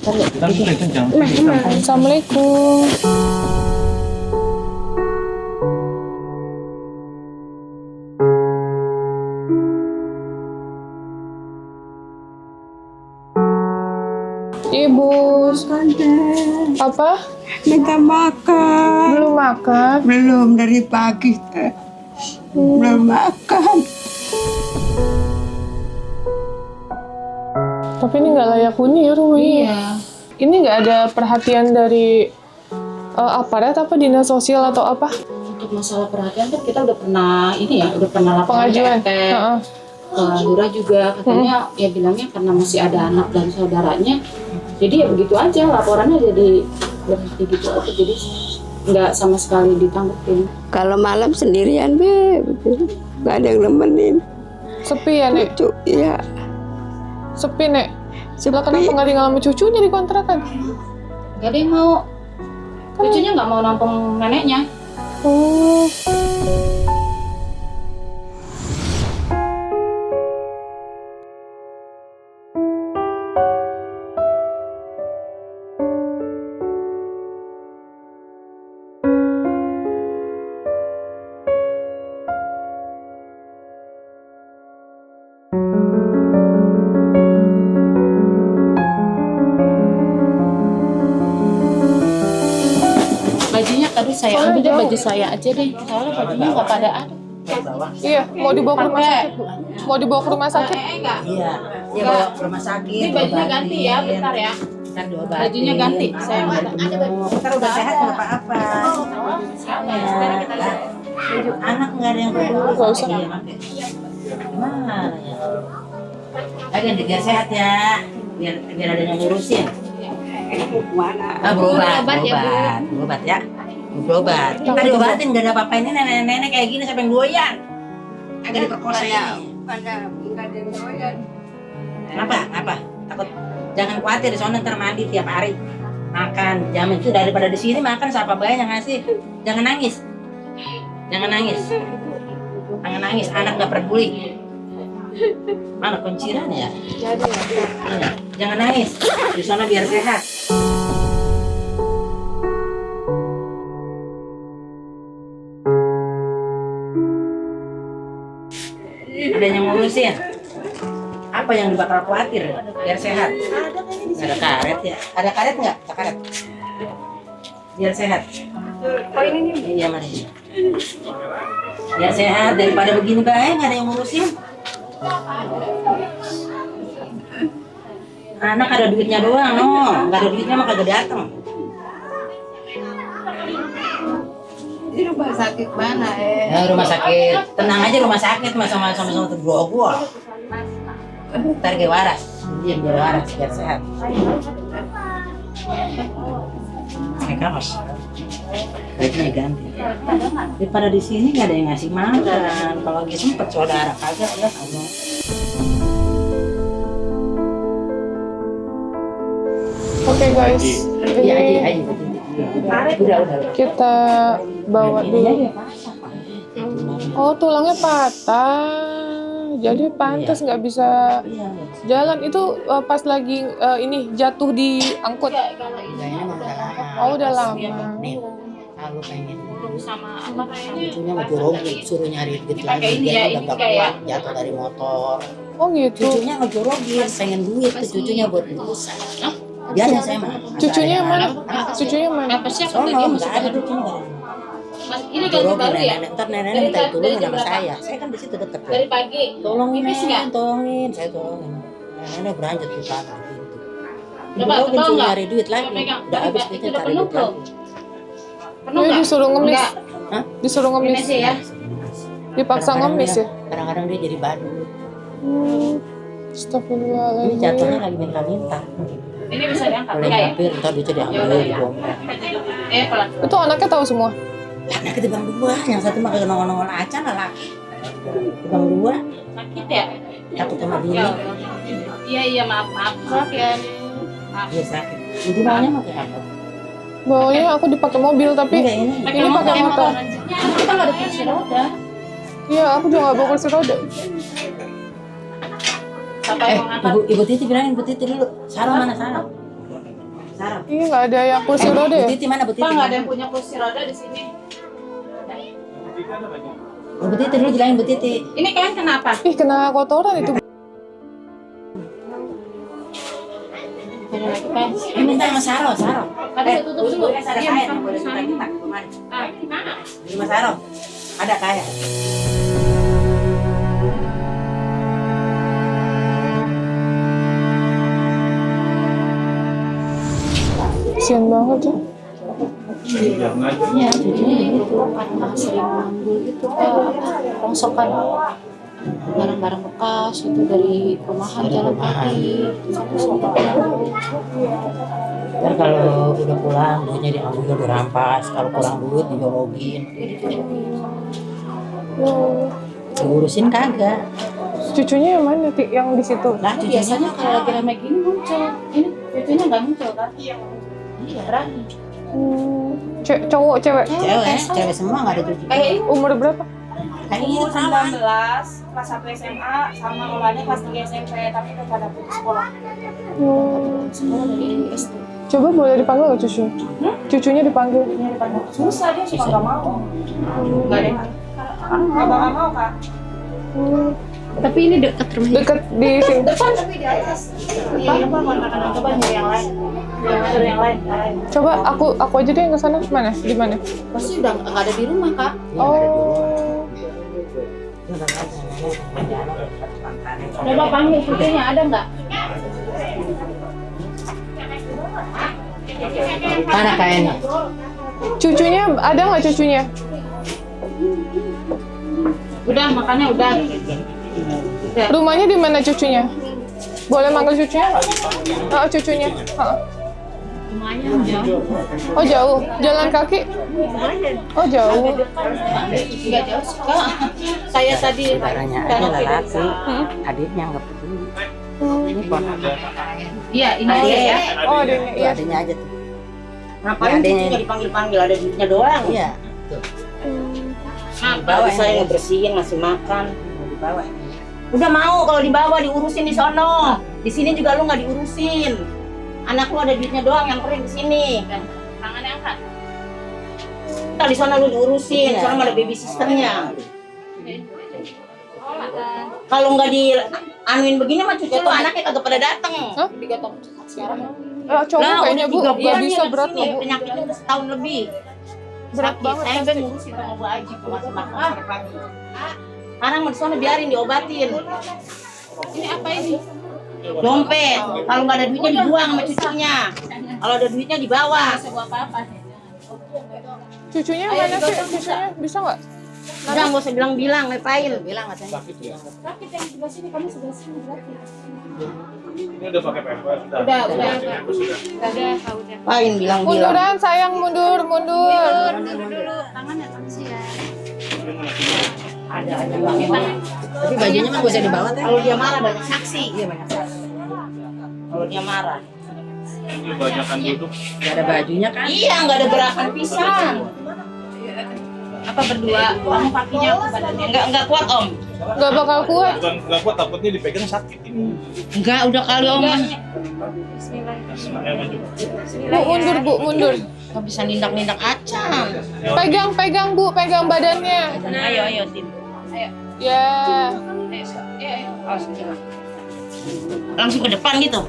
Assalamualaikum. Ibu, apa? Minta makan. Belum makan? Belum dari pagi. Belum makan. Tapi ini nggak layak huni ya rumahnya. Iya. Ini nggak ada perhatian dari aparat apa dinas sosial atau apa? Untuk masalah perhatian kan kita udah pernah ini ya, udah pernah laporan Pengajuan. ke RT, ke lurah juga katanya ya bilangnya karena masih ada anak dan saudaranya, jadi ya begitu aja laporannya jadi berhenti gitu aja, jadi nggak sama sekali ditanggepin. Kalau malam sendirian, Be. Nggak ada yang nemenin. Sepi ya, Nek? Cucu, iya. Sepi, Nek? Sepi. Lah kenapa nggak tinggal sama cucunya di kontrakan? Gak ada yang mau, cucunya nggak mau nampung neneknya. Oh. Bajunya tadi saya ambil deh, baju saya aja deh, soalnya bajunya nggak pada ada. Iya, mau dibawa ke rumah sakit, Bu. Mau dibawa ke rumah sakit? Enggak. Iya, dia bawa ke rumah sakit. Ini bajunya ganti ya, bentar ya. Ntar diobatin. Bajunya ganti, saya mau ada Ntar udah sehat nggak apa-apa. Baju anak nggak ada yang peduli. Nggak usah. Iya, pakai. Gimana ya? Ayo ganti biar sehat ya. Biar ada yang ngurusin. Ah, berobat ya. Berobat. Kita diobatin nggak ada apa-apa, ini nenek-nenek kayak gini sampai doyan. Agak diperkosa ya. Pada nggak ada yang doyan. Kenapa? Takut? Jangan khawatir, di sana ntar mandi tiap hari. Makan, jamin itu daripada di sini makan siapa banyak ngasih. Jangan nangis. Jangan nangis, anak nggak peduli. Mana kunciran ya? Iya. Jangan nangis. Di sana biar sehat. Ada yang ngurusin. Apa yang bakal khawatir biar sehat? Nggak ada karet ya? Ada karet nggak? Ada karet. Biar sehat. Oh ini nih. Iya mari. Biar sehat daripada begini baik nggak ada yang ngurusin. Anak ada duitnya doang, no. Nggak ada duitnya mah kagak datang. Di rumah sakit mana, Ya, rumah sakit. Tenang aja rumah sakit mah sama-sama tergrogol. Ntar dia waras. Dia waras biar sehat. Kayak kaos. Bajunya ganti. Daripada di sini nggak ada yang ngasih makan. Kalau lagi sempet saudara kagak ya kamu. Oke guys, Iya ini aja. Udah. kita bawa dulu. Oh, tulangnya patah. Jadi pantas nggak bisa jalan. Itu pas lagi ini jatuh di angkut. Oh, udah lama. Nih, kalau pengen Sama apa kayaknya? cucunya mau jorogin, suruh nyari duit lagi. Ini ya, Dia ini udah gak kayak- kuat, jatuh dari motor. Oh gitu. Cucunya ngejorogin, pengen duit tuh cucunya buat urusan. Biasa saya mah. Cucunya yang mana? Cucunya yang mana? Apa sih aku Sono, tadi nggak masih ada cucunya. Mas, ini ganti Jorogin baru ya? nenek, ntar nenek Dari minta pagi- tolong dari sama jam berapa? saya. Saya kan di situ deket. Dari pagi. Tolongin, Pipis nggak? tolongin, saya tolongin. Nenek beranjat tuh tanah pintu. Coba, Jorogin tahu suruh nggak? nyari duit lagi. Pegang. Udah habis Itu duitnya udah cari penuh duit belum? lagi. Penuh Dia nggak? disuruh ngemis. Nggak. Hah? Disuruh ngemis. Ini sih ya. Dipaksa ngemis ya. Kadang-kadang dia jadi badut. Ini Astagfirullahaladzim. jatuhnya lagi minta-minta. Ini bisa diangkat Boleh nggak ya? hampir, ntar dia jadi ambil dibongkar. Pelan. Itu anaknya tahu semua. Karena ketimbang dua, yang satu mah kagak nongol-nongol aja lah laki. Ketimbang dua, Sakit ya? takut sama Ya dia. Allah. Iya maaf ya. Maaf. Dia sakit. Jadi maunya pakai apa? Bawanya aku dipakai mobil tapi Enggak ini. ini pakai motor. Kita nggak ada kursi roda. Iya, aku juga nggak bawa kursi roda. Siapa yang mau ngangkat? Ibu Titi bilangin Ibu Titi dulu. Sarah mana Sarah? Sarah. Iya, nggak ada yang kursi roda ya? Bu Titi mana Bu Titi? Pak nggak ada yang punya kursi roda di sini. Bu Titi dulu bilangin Bu Titi. Ini kalian kenapa? Ih, kena kotoran itu. Ada lagi kan? Minta sama Saro. Ada tutup dulu. Ada Iya, kain Pak. boleh minta kemari. Di mana? Di rumah Saro. Ada kain. Kasian banget ya. Ya, cucunya itu karena sering manggul gitu Pak. Rongsokan barang-barang bekas itu dari rumahan jalan kaki. Ntar kalau udah pulang duitnya diambil dirampas, kalau kurang duit dijorogin. Diurusin kagak. Cucunya yang mana? Yang di situ? Lah Itu biasanya kalau lagi rame gini muncul. Ini cucunya nggak muncul kan? Iya, berani. Cowok, cewek? Cewek semua nggak ada cucu. Kayak ini Umur berapa? Kayak ini umur sama. 19, kelas 1 SMA, sama Olanya kelas 3 SMP, tapi udah pada putus sekolah. Sekolah dari SD. Coba boleh dipanggil nggak cucunya? Cucunya dipanggil. Ini depan susah dia suka nggak mau. Nggak ada yang nggak bakal mau Kak. Tapi ini dekat rumahnya. Dekat di sini. Depan tapi di atas. Depan kontrakan coba nyari yang lain. Nyari yang lain. Coba aku aja deh yang ke sana. Mana? Di mana? Pasti udah nggak ada di rumah Kak. Oh. Coba panggil cucunya ada nggak? Mana kainnya? Cucunya ada nggak cucunya? Udah makannya udah. Rumahnya di mana cucunya? Boleh manggil cucunya nggak? Oh, cucunya. Oh, jauh. Jalan kaki? Oh, jauh. Nggak jauh sih Kak. Saya tadi Saudaranya aja lelaki, adiknya nggak peduli. Ini ponakan. Iya, ini Adik ya. Oh, adanya. Iya. Adiknya aja tuh. Ngapain Adanya cucunya dipanggil-panggil, ada duitnya doang. Iya. Bawa saya ngebersihin, ngasih makan. Mau dibawa. Udah mau kalau dibawa diurusin di sono. Di sini juga lu nggak diurusin. Anak lu ada duitnya doang yang keren di sini. Tangannya angkat. Ntar di sono lu diurusin, di sono ada baby sisternya. Kalau nggak di anuin begini mah cucu lu anaknya kagak pada dateng. Hah? Digatong sekarang. Cowok kayaknya Bu, udah 3 nggak bulan bisa nih berat di sini, loh Bu. penyakitnya udah setahun lebih. Berat Sakit. banget Saya pasti. sampai ngurusin sama Bu Aji masih makan pagi. Sekarang mau di sono biarin diobatin. Ini apa ini? Dompet. Kalau nggak ada duitnya dibuang sama cucunya. Kalau ada duitnya dibawa. Saya buat apa? Cucunya mana sih? Cucunya bisa nggak? Udah nggak usah bilang-bilang, ngapain? Bilang katanya. Sakit yang sebelah sini, kamu sebelah sini berarti. Ini udah pakai pampers, Udah. Udah. Udah. Ngapain bilang-bilang? Munduran sayang, mundur. Tangannya sih ya. Ada uangnya. Tapi bajunya mah gak usah dibawa teh. Kalau dia marah banyak saksi. Iya banyak saksi. Kalau dia marah. Ini banyakan duduk. Gak ada bajunya kan? Iya, nggak ada gerakan pisan. Apa berdua? Kamu kakinya badannya. Nggak kuat om. Nggak bakal kuat. Bukan nggak kuat, takutnya dipegang sakit ini. Nggak, udah kali om. Saya maju. Bu, mundur. Nggak bisa nindak-nindak acan. Pegang Bu, pegang badannya. Ayo, Tim. Ya. Langsung ke depan gitu.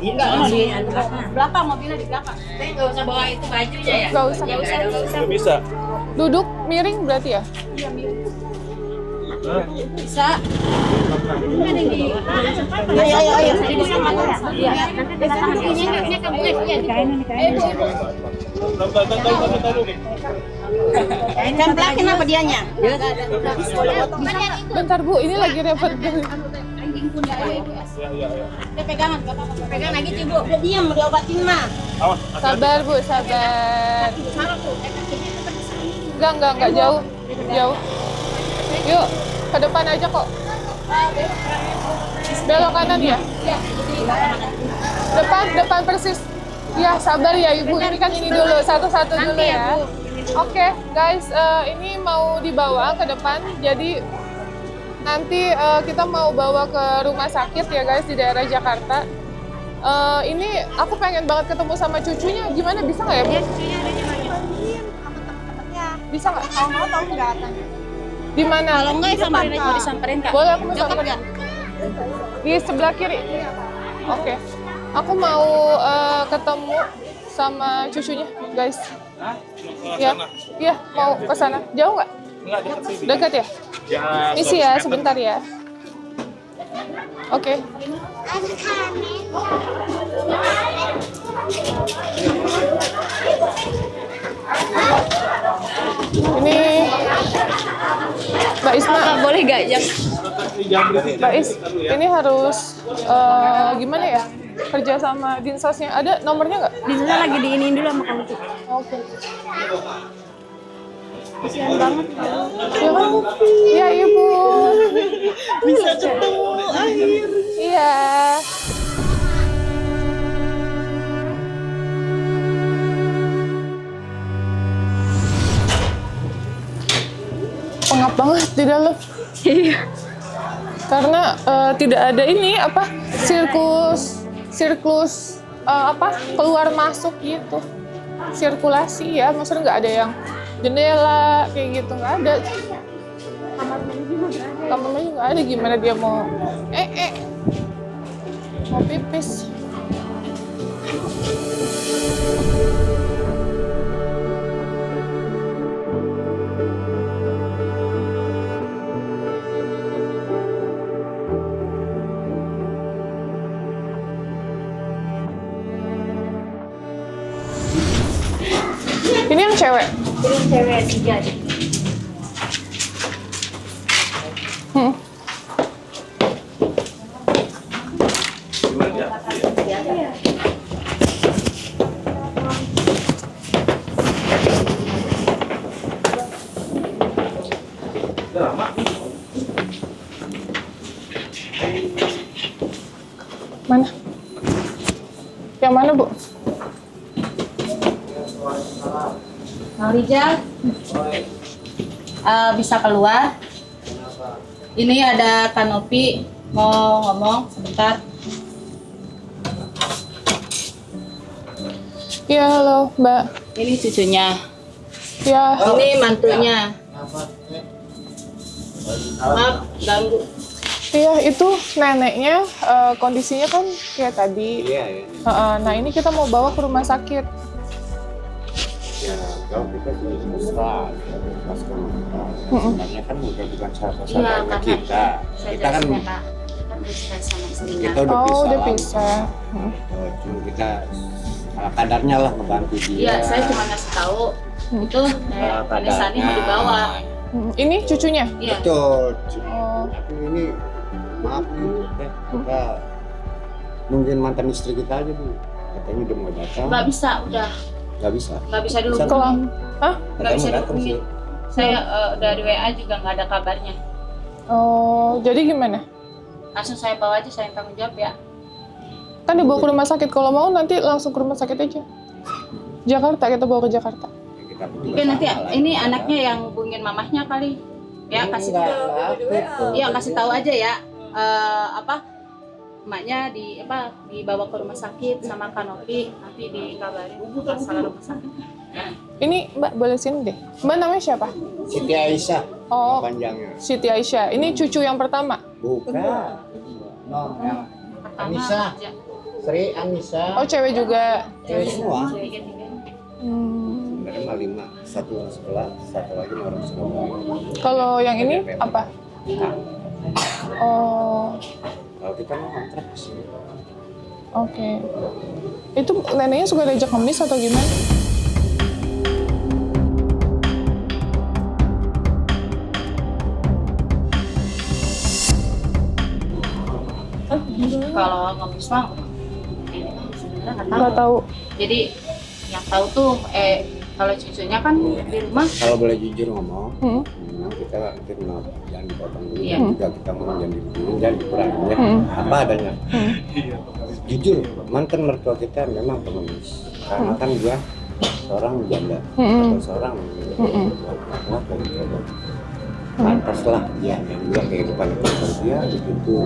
Belakang, mobilnya di belakang. Nggak usah bawa itu bajunya ya. Nggak usah. Nggak bisa. Duduk miring berarti ya? Bisa. Ayo. Templakin apa dianya? Bentar Bu, ini lagi repot. Dia pegangan, nggak apa-apa. Pegang lagi Ibu. Udah diam, diobatin mah. Awas. Sabar Bu, sabar. Enggak jauh. Yuk, ke depan aja kok. Belok kanan ya? Depan persis. Ya, sabar ya Ibu. Ini kan ini dulu, satu-satu dulu ya. Oke, guys, ini mau dibawa ke depan. Jadi nanti kita mau bawa ke rumah sakit ya guys di daerah Jakarta. Ini aku pengen banget ketemu sama cucunya. Gimana, bisa nggak ya, Bu? Cucunya ada di mana? Sama temen-temennya. Bisa nggak? Kalau mau tahu nggak tanya. Di mana? Kalau enggak samperin aja, disamperin Kak. Boleh aku mau samperin. Di sebelah kiri. Oke. Aku mau ketemu sama cucunya, guys. Hah? Ya, iya mau ke sana. Jauh nggak? Enggak, dekat sini. Dekat ya? Ya, Misi 100 ya, meter. sebentar ya. Oke. Ini Mbak Isma, boleh gak yang Jangan berisik, Mbak Is, ini harus gimana ya? Kerja sama dinsosnya. Ada nomornya nggak? Dinsosnya lagi diinin dulu sama kamu tuh. Oke. Kasihan banget. Ya kan? Iya, Ibu. Bisa ketemu akhir. Iya. Pengap banget di dalam. Iya. Karena tidak ada ini apa siklus apa keluar masuk gitu. Sirkulasi ya, maksudnya nggak ada yang jendela kayak gitu, nggak ada. Kamar mandi nggak ada, gimana dia mau mau pipis. Ini yang cewek. Ini cewek 3 deh. Mana? Yang mana, Bu? Bang Rijal, bisa keluar. Ini ada Kanopi, mau ngomong sebentar. Iya, halo, Mbak. Ini cucunya, Ya, ini mantunya. Maaf, ganggu. iya itu neneknya kondisinya kan kayak tadi. Iya, ya. Nah, ini kita mau bawa ke rumah sakit. Ya, kalau kita sudah mesra, pas sebenarnya kan bukan sahabat-sahabatnya kita. Kita kan kita udah Oh, pisah. udah lah. pisah. Cuma kita ala kadarnya lah ngebantu dia. Iya, saya cuma ngasih tahu. Itu Ala Anisani mau dibawa. Ini cucunya? Iya. Betul. Oh, Tapi ini maaf nih, kita nungguin mantan istri kita aja Bu. Katanya udah mau datang. Nggak bisa, udah Nggak bisa. nggak bisa dulu. kelam. Hah? Nggak Katanya bisa mau datang sih. dihubungin. Saya dari WA juga nggak ada kabarnya. Oh, jadi gimana? Langsung saya bawa aja, saya yang tanggung jawab ya. Kan dibawa ke rumah sakit. Kalau mau nanti langsung ke rumah sakit aja. Jakarta, kita bawa ke Jakarta. Ya, kita berdua Mungkin nanti sama lah. ini anaknya yang hubungin mamahnya kali. Ya kasih Iya, kasih tahu aja ya. Emaknya dibawa ke rumah sakit sama Kanopi, nanti dikabarin masalah rumah sakit. Ini Mbak boleh sini deh. Mbak namanya siapa? Siti Aisyah. Oh, Panjangnya. Siti Aisyah. Ini cucu yang pertama. Bukan. No, yang Pertama, Anissa. ya, Sri Anissa. Oh, cewek juga. Cewek semua. tiga. Sebenarnya mah 5. Satu sebelah, satu lagi orang Surabaya. Kalau yang ini apa? Nah, Oh, kalau kita mau kontrak sih. oke. Itu neneknya suka diajak ngemis atau gimana? Kalau ngemis mah ini sebenarnya nggak Nggak tahu. tahu. Jadi yang tahu tuh kalau cucunya kan di rumah. Kalau boleh jujur ngomong, Hmm. memang kita jangan dipotong dulu. Iya. Juga kita ngomong jangan dipotong, jangan dikurangin ya. Apa adanya. Jujur, mantan mertua kita memang pengemis. Karena kan dia seorang janda atau seorang kuat dari jodoh. Pantaslah dia dan juga kehidupan keluarga dia begitu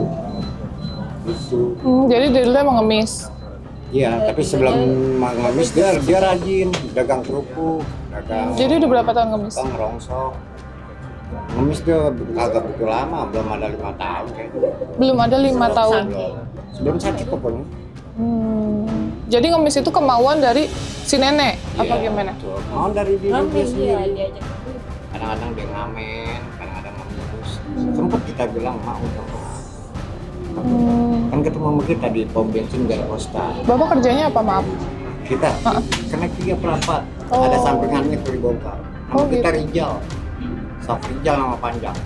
itu. Jadi dari dulu emang ngemis. Iya, tapi sebelum ngemis dia rajin dagang kerupuk, dagang. Jadi udah berapa tahun ngemis? Ngerongsok. Ngemis dia agak begitu lama, belum ada 5 tahun kayaknya. Belum ada 5 tahun. Sebelum sakit pokoknya. Jadi ngemis itu kemauan dari si nenek apa Iya, gimana? betul. Mau dari dia sendiri. Kadang-kadang dia ngamen, kadang-kadang ngemis. Sempet kita bilang mau dong. Kan ketemu sama kita di pom bensin Gara Costa. Bapak kerjanya apa, maaf? Kita kena 3 perapat, Oh. ada sampingannya tuh dibongkar. Nama Oh, kita gitu. Rijal, Sof Rijal nama panjang.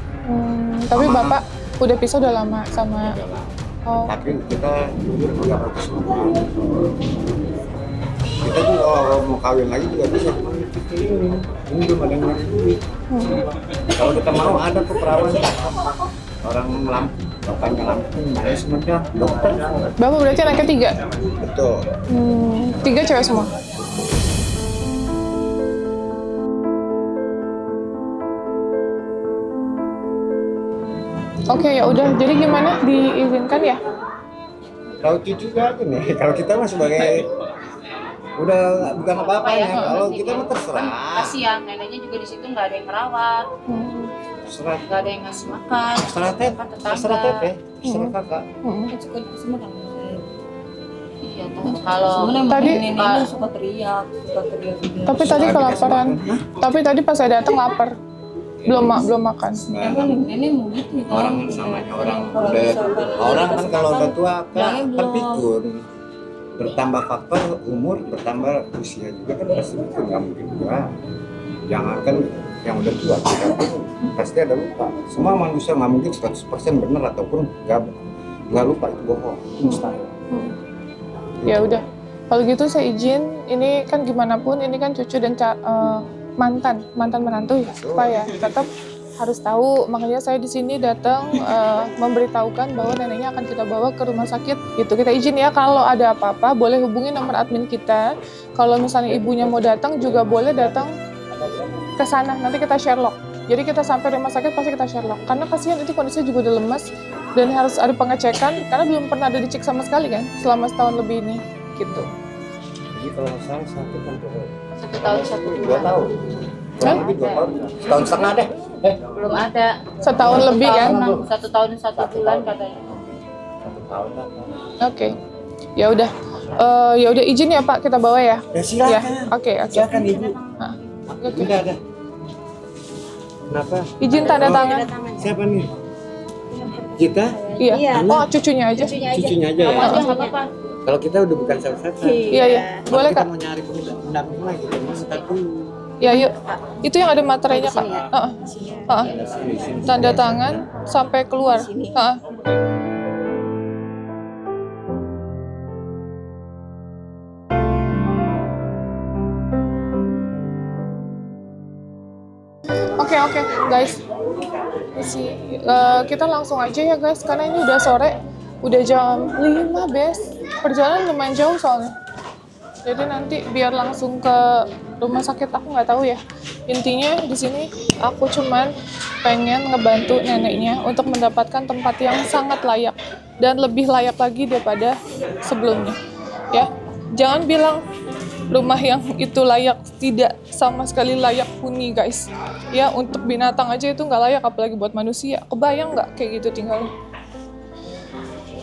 Tapi Sama- Bapak udah pisah udah lama sama. Udah lah. Oh, Tapi kita jujur nggak fokus sama. Kita tuh kalau mau kawin lagi juga bisa, cuma kita ini belum ada yang nyari duit. Kalau kita mau ada tuh perawan orang Lampung, bapaknya Lampung, saya Sumedang, dokter. Bapak berarti anaknya 3? Betul. 3 cewek semua? Oke, ya udah. Jadi gimana? Diizinkan ya? Kalau cucu aja nih, kalau kita mah sebagai udah bukan apa-apa ya. Kalau kita mah terserah. Kasihan neneknya juga di situ nggak ada yang merawat, Terserah. nggak ada yang ngasih makan. Terserah teteh, terserah kakak. Iya, kalau Tadi suka teriak juga. tapi tadi kelaparan. Tapi tadi pas saya datang lapar. Belum makan. Nenek mau gitu. Orang namanya orang kan kalau udah tua kan pikun. Bertambah faktor umur, bertambah usia juga kan pasti pikun, nggak mungkin juga. Jangankan yang udah tua, kita pun pasti ada lupa. Semua manusia nggak mungkin 100% benar ataupun nggak lupa, itu bohong, itu mustahil. Ya udah. Kalau gitu saya izin. Ini kan gimana pun ini kan cucu dan mantan menantu ya, supaya tetap harus tahu. Makanya saya di sini datang memberitahukan bahwa neneknya akan kita bawa ke rumah sakit. Gitu, kita izin ya, kalau ada apa-apa boleh hubungi nomor admin kita. Kalau misalnya ibunya mau datang juga boleh datang ke sana. Nanti kita Sherlock. Jadi kita sampai rumah sakit pasti kita Sherlock. Karena kasihan itu kondisinya juga udah lemas dan harus ada pengecekan karena belum pernah ada dicek sama sekali kan selama setahun lebih ini. Gitu. Jadi kalau saya sakit kan 1 tahun 1 2 bulan. tahun. Kurang lebih 2 tahun. Setahun setengah deh. Belum ada. Setahun lebih kan? 1 tahun 1 bulan katanya. 1 tahun lah. Oke. Ya udah. Ya udah izin ya Pak kita bawa ya. Ya silakan. Ya. Oke. Silakan Ibu. Oke. Udah ada. Kenapa? Izin tanda tangan. Siapa nih? Kita? Iya. Oh, cucunya aja. Cucunya aja ya. Aja nggak apa-apa. Kalau kita udah bukan satu-satu. Iya, iya. Boleh kita Kak? mau nyari pendamping lagi, kita minta dulu. Ya, yuk. Itu yang ada materainya Kak. Heeh. Heeh. Tanda tangan sampai keluar. Heeh. Oke, guys. Kita langsung aja ya guys, karena ini udah sore, udah jam 5 bes. Perjalanan lumayan jauh soalnya. Jadi nanti biar langsung ke rumah sakit aku nggak tahu ya. Intinya di sini aku cuman pengen ngebantu neneknya untuk mendapatkan tempat yang sangat layak dan lebih layak lagi daripada sebelumnya. Ya, jangan bilang rumah yang itu layak, tidak sama sekali layak huni guys. Ya, untuk binatang aja itu nggak layak, apalagi buat manusia. Kebayang nggak kayak gitu tinggalnya?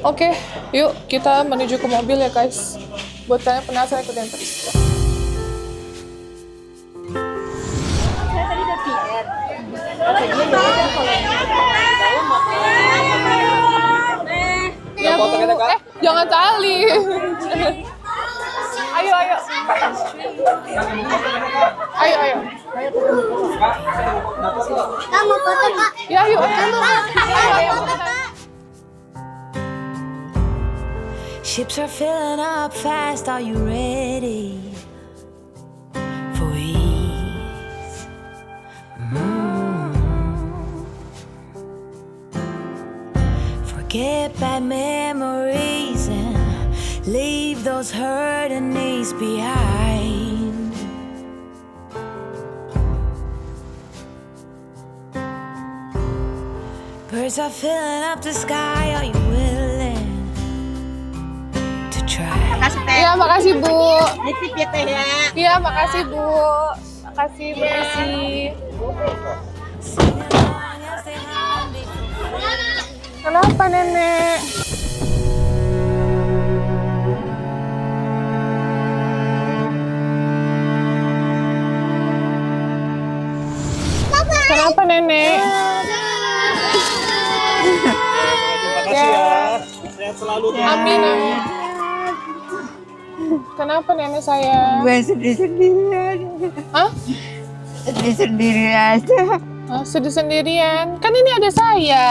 Oke, yuk kita menuju ke mobil ya guys. Buat kalian penasaran, ikutin terus. Ya, Bu. Jangan tali. Ayo. Ayo. Kamu foto Kak. Ya, yuk. Ayo. Ships are filling up fast, are you ready for ease? Forget bad memories and leave those hurting knees behind. Birds are filling up the sky, are you willing to try? Makasih teh. Iya, makasih Bu. Nitip ya teh ya. Iya, makasih Bu. Makasih Bu Desi. Kenapa Nenek? Kenapa Nenek? Terima kasih ya. Sehat selalu. Amin, amin. Kenapa Nenek sayang? Gue sedih sendirian. Hah? Sedih sendiri aja. Oh, sedih sendirian. Kan ini ada saya.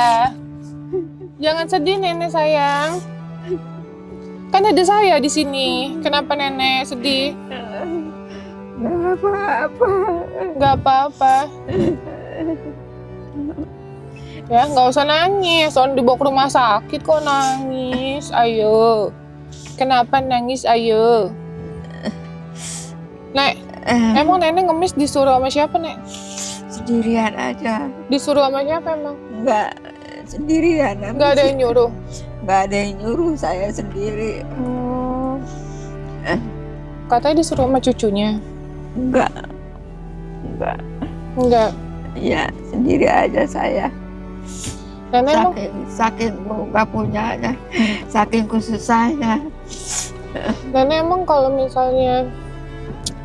Jangan sedih Nenek sayang. Kan ada saya di sini. Kenapa Nenek sedih? Gak apa-apa. Gak apa-apa. Ya, nggak usah nangis. Soalnya dibawa ke rumah sakit kok nangis. Ayo. Kenapa nangis? Ayo. Nek, emang Nenek ngemis disuruh sama siapa, Nek? Sendirian aja. Disuruh sama siapa emang? Enggak sendirian. Nggak ada yang nyuruh. Nggak ada yang nyuruh, saya sendiri. Katanya disuruh sama cucunya. Enggak. Enggak. Ya, sendiri aja saya. Nenek emang Saking nggak punyanya, saking susahnya. Nenek emang kalau misalnya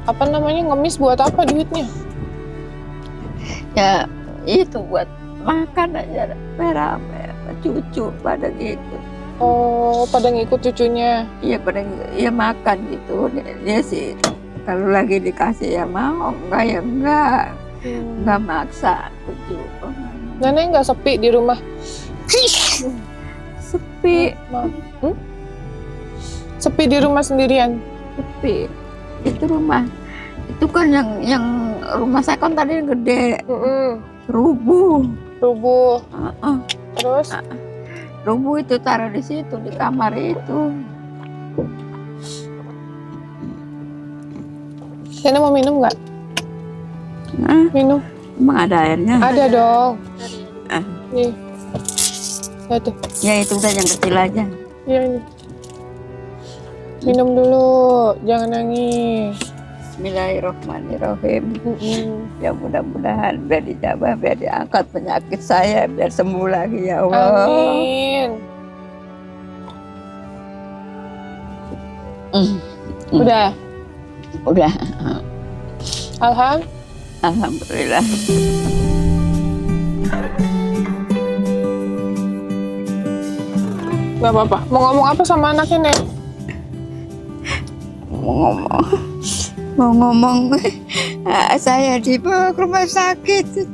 apa namanya ngemis buat apa duitnya? Ya, itu buat makan aja rame-rame, cucu pada gitu. Oh, pada ngikut cucunya. Iya, pada iya makan gitu. Dia sih kalau lagi dikasih ya mau, enggak ya enggak maksa cucu. Nenek nggak sepi di rumah? Sepi, Sepi di rumah sendirian? sepi. Itu rumah, itu kan yang rumah saya kan tadi yang gede, rubuh. Rubuh. Terus? Rubuh itu taruh di situ, di kamar itu. Nenek mau minum nggak? Minum. Emang ada airnya? Ada dong. Ah. Nih. Ya tuh. Ya itu udah yang kecil aja. Iya ini. Minum dulu, jangan nangis. Bismillahirrahmanirrahim. Ya mudah-mudahan biar dijabah, biar diangkat penyakit saya, biar sembuh lagi ya Allah. Amin. Udah. Udah. Alhamdulillah. Gak apa-apa. Mau ngomong apa sama anaknya, Nek? Mau ngomong saya dibawa ke rumah sakit.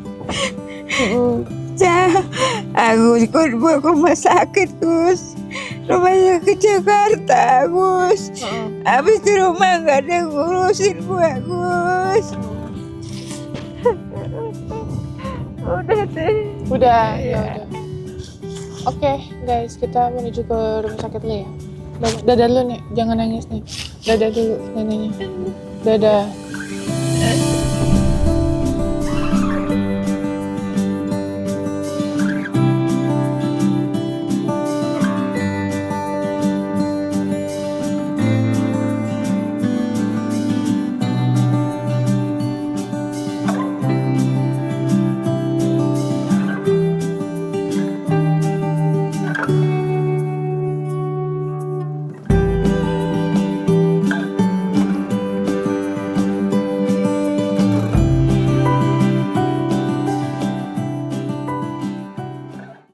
Agus kok dibawa ke rumah sakit, Gus. Rumah sakit Jakarta, Gus. Habis di rumah nggak ada yang ngurusin gue, Gus. Udah deh. Udah, ya udah. Oke, guys, kita menuju ke rumah sakit dulu ya. Dadah dulu, Nek. Jangan nangis, Nek. Dadah dulu neneknya. Dadah.